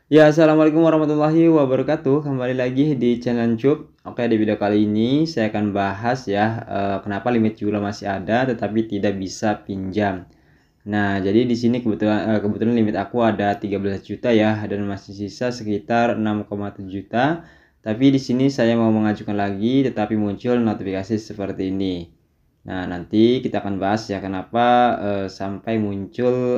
Ya, assalamualaikum warahmatullahi wabarakatuh. Kembali lagi di channel YouTube. Oke, di video kali ini saya akan bahas ya, kenapa limit Jula masih ada tetapi tidak bisa pinjam. Nah, jadi di sini kebetulan limit aku ada 13 juta ya, dan masih sisa sekitar 6,7 juta. Tapi di sini saya mau mengajukan lagi, tetapi muncul notifikasi seperti ini. Nah, nanti kita akan bahas ya kenapa sampai muncul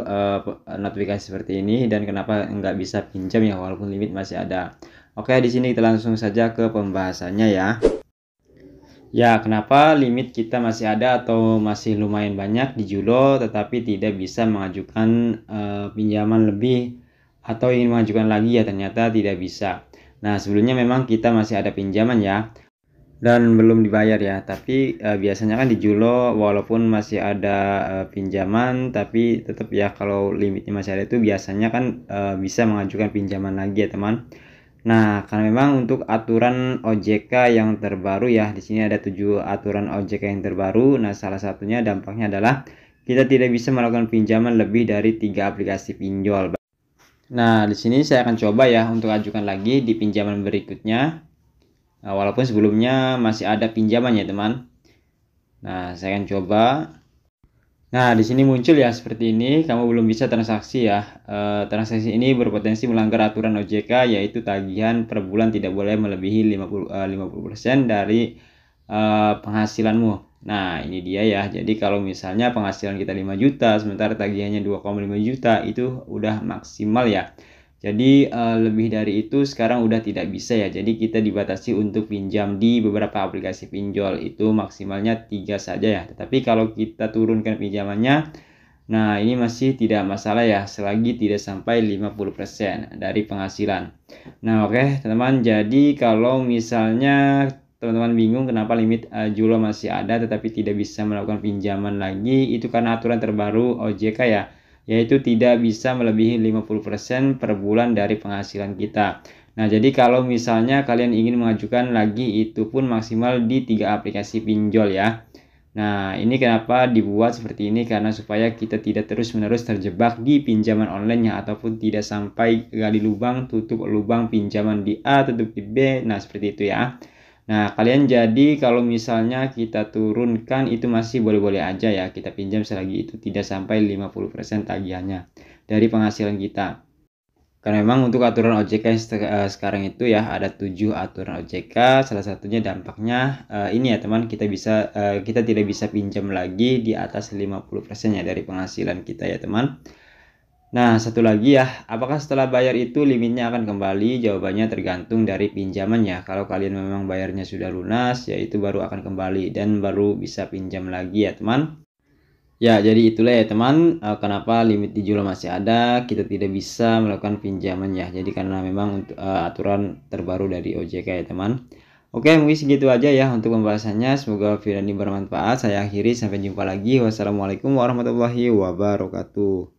notifikasi seperti ini dan kenapa nggak bisa pinjam ya walaupun limit masih ada. Oke, di sini kita langsung saja ke pembahasannya ya. Ya, kenapa limit kita masih ada atau masih lumayan banyak di Julo tetapi tidak bisa mengajukan pinjaman lebih atau ingin mengajukan lagi ya ternyata tidak bisa. Nah, sebelumnya memang kita masih ada pinjaman ya dan belum dibayar ya, tapi biasanya kan di Julo walaupun masih ada pinjaman tapi tetap ya kalau limitnya masih ada itu biasanya kan bisa mengajukan pinjaman lagi ya teman. Nah, karena memang untuk aturan OJK yang terbaru ya, di sini ada 7 aturan OJK yang terbaru. Nah, salah satunya dampaknya adalah kita tidak bisa melakukan pinjaman lebih dari 3 aplikasi pinjol. Nah, di sini saya akan coba ya untuk ajukan lagi di pinjaman berikutnya. Nah, walaupun sebelumnya masih ada pinjaman ya, teman. Nah, saya akan coba. Nah, di sini muncul ya seperti ini, kamu belum bisa transaksi ya. Transaksi ini berpotensi melanggar aturan OJK yaitu tagihan per bulan tidak boleh melebihi 50% dari penghasilanmu. Nah, ini dia ya. Jadi kalau misalnya penghasilan kita 5 juta sementara tagihannya 2,5 juta itu udah maksimal ya. Jadi lebih dari itu sekarang udah tidak bisa ya. Jadi kita dibatasi untuk pinjam di beberapa aplikasi pinjol itu maksimalnya 3 saja ya. Tetapi kalau kita turunkan pinjamannya, nah ini masih tidak masalah ya selagi tidak sampai 50% dari penghasilan. Nah, oke, teman-teman. Jadi kalau misalnya teman-teman bingung kenapa limit Julo masih ada tetapi tidak bisa melakukan pinjaman lagi, itu karena aturan terbaru OJK ya, yaitu tidak bisa melebihi 50% per bulan dari penghasilan kita. Nah, jadi kalau misalnya kalian ingin mengajukan lagi itu pun maksimal di 3 aplikasi pinjol ya. Nah, ini kenapa dibuat seperti ini karena supaya kita tidak terus-menerus terjebak di pinjaman online ya ataupun tidak sampai gali lubang, tutup lubang pinjaman di A, tutup di B. Nah, seperti itu ya. Nah, kalian jadi kalau misalnya kita turunkan itu masih boleh-boleh aja ya. Kita pinjam selagi itu tidak sampai 50% tagihannya dari penghasilan kita. Karena memang untuk aturan OJK yang sekarang itu ya ada 7 aturan OJK. Salah satunya dampaknya ini ya teman, kita tidak bisa pinjam lagi di atas 50% ya dari penghasilan kita ya teman. Nah, satu lagi ya, apakah setelah bayar itu limitnya akan kembali? Jawabannya tergantung dari pinjaman ya. Kalau kalian memang bayarnya sudah lunas, ya itu baru akan kembali dan baru bisa pinjam lagi ya teman. Ya, jadi itulah ya teman, kenapa limit di Jula masih ada, kita tidak bisa melakukan pinjaman ya. Jadi karena memang untuk aturan terbaru dari OJK ya teman. Oke, mungkin segitu aja ya untuk pembahasannya. Semoga video ini bermanfaat. Saya akhiri, sampai jumpa lagi. Wassalamualaikum warahmatullahi wabarakatuh.